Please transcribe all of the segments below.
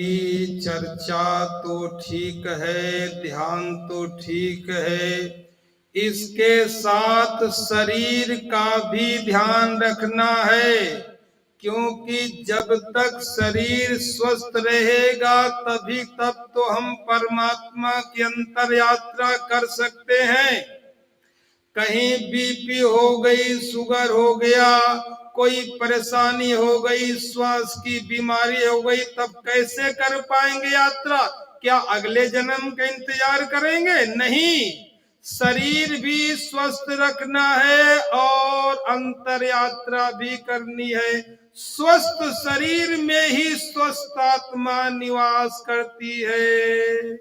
की चर्चा तो ठीक है, ध्यान तो ठीक है, इसके साथ शरीर का भी ध्यान रखना है, क्योंकि जब तक शरीर स्वस्थ रहेगा तभी तब तो हम परमात्मा की अंतर यात्रा कर सकते हैं। कहीं बीपी हो गई, शुगर हो गया, कोई परेशानी हो गई, श्वास की बीमारी हो गई, तब कैसे कर पाएंगे यात्रा? क्या अगले जन्म का इंतजार करेंगे? नहीं, शरीर भी स्वस्थ रखना है और अंतर यात्रा भी करनी है। स्वस्थ शरीर में ही स्वस्थ आत्मा निवास करती है।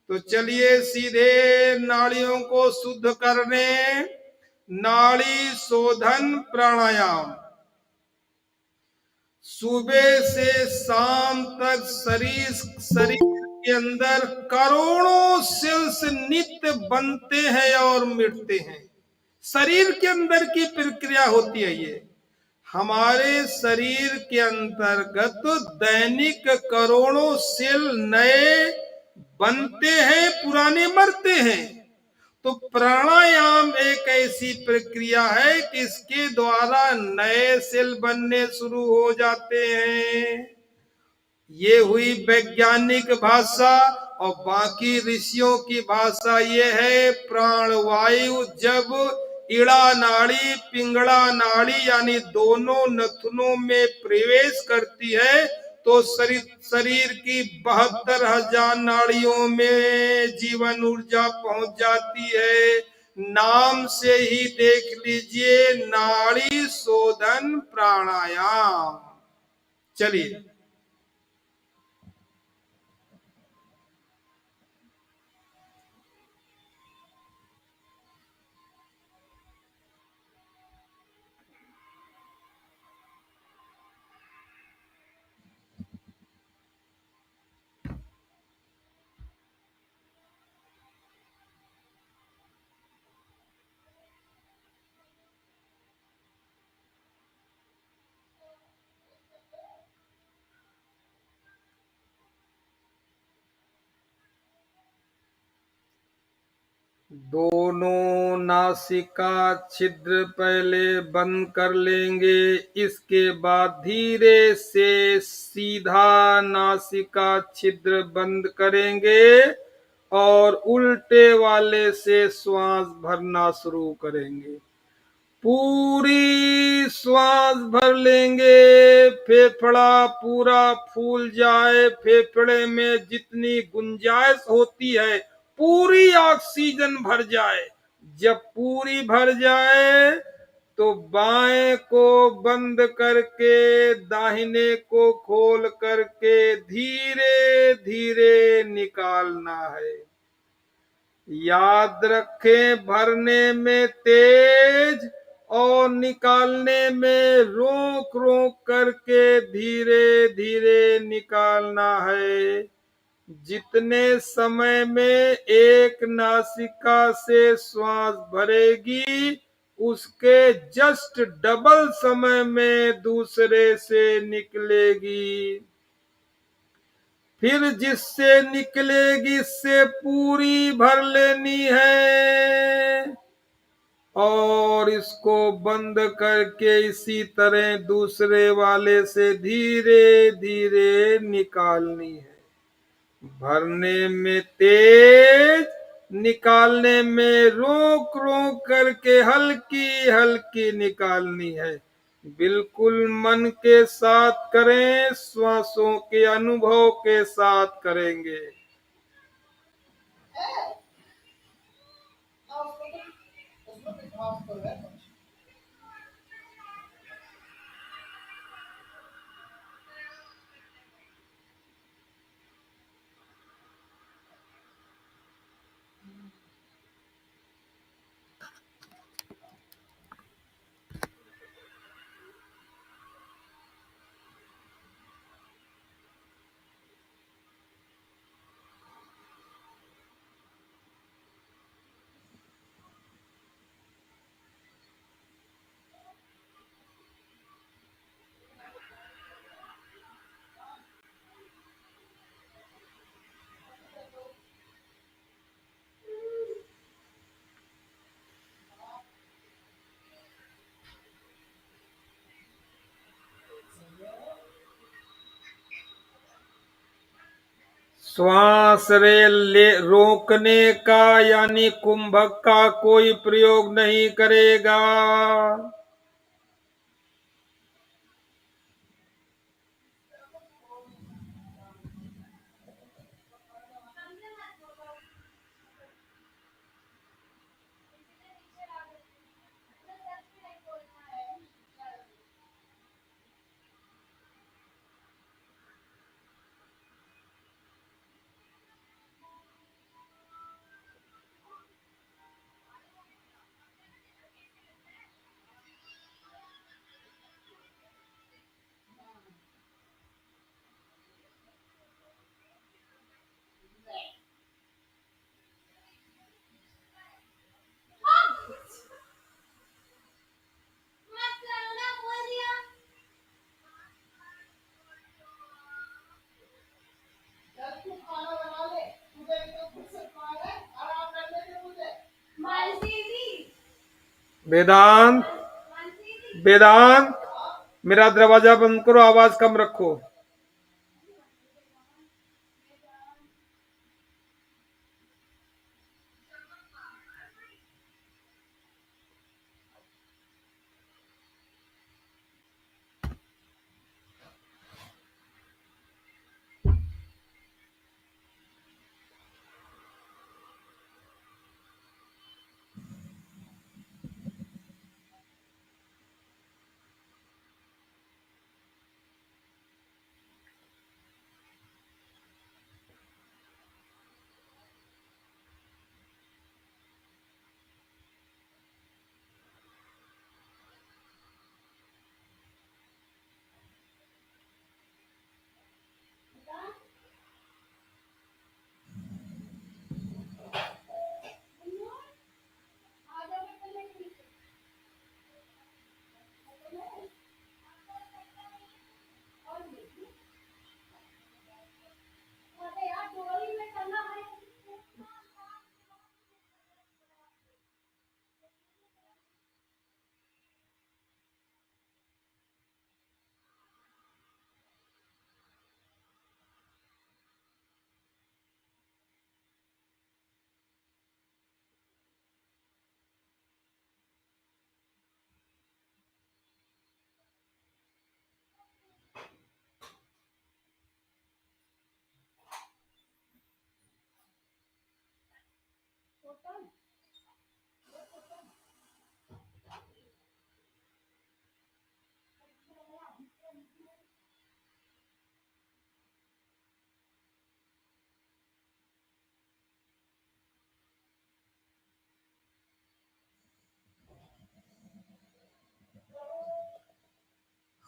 तो चलिए सीधे नाड़ियों को शुद्ध करने नाड़ी शोधन प्राणायाम। सुबह से शाम तक शरीर के अंदर करोड़ों सेल्स नित्य बनते हैं और मिटते हैं। शरीर के अंदर की प्रक्रिया होती है ये। हमारे शरीर के अंतर्गत दैनिक करोड़ों सेल नए बनते हैं, पुराने मरते हैं। तो प्राणायाम एक ऐसी प्रक्रिया है कि इसके द्वारा नए सेल बनने शुरू हो जाते हैं। ये हुई वैज्ञानिक भाषा, और बाकी ऋषियों की भाषा ये है प्राणवायु जब इड़ा नाड़ी पिंगला नाड़ी यानी दोनों नथुनों में प्रवेश करती है तो शरीर की 72,000 नाड़ियों में जीवन ऊर्जा पहुंच जाती है। नाम से ही देख लीजिए, नाड़ी शोधन प्राणायाम। चलिए दोनों नासिका छिद्र पहले बंद कर लेंगे, इसके बाद धीरे से सीधा नासिका छिद्र बंद करेंगे और उल्टे वाले से श्वास भरना शुरू करेंगे। पूरी श्वास भर लेंगे, फेफड़ा पूरा फूल जाए, फेफड़े में जितनी गुंजाइश होती है पूरी ऑक्सीजन भर जाए। जब पूरी भर जाए तो बाएं को बंद करके दाहिने को खोल करके धीरे धीरे निकालना है। याद रखें, भरने में तेज और निकालने में रोक रोक करके धीरे धीरे निकालना है। जितने समय में एक नासिका से श्वास भरेगी उसके जस्ट डबल समय में दूसरे से निकलेगी। फिर जिससे निकलेगी इससे पूरी भर लेनी है और इसको बंद करके इसी तरह दूसरे वाले से धीरे धीरे निकालनी है। भरने में तेज, निकालने में रोक रोक करके हल्की हल्की निकालनी है। बिल्कुल मन के साथ करें, श्वासों के अनुभव के साथ करेंगे। श्वास रोकने का यानी कुंभक का कोई प्रयोग नहीं करेगा। वेदांत, वेदांत, मेरा दरवाजा बंद करो, आवाज कम रखो।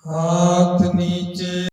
हाथ नीचे।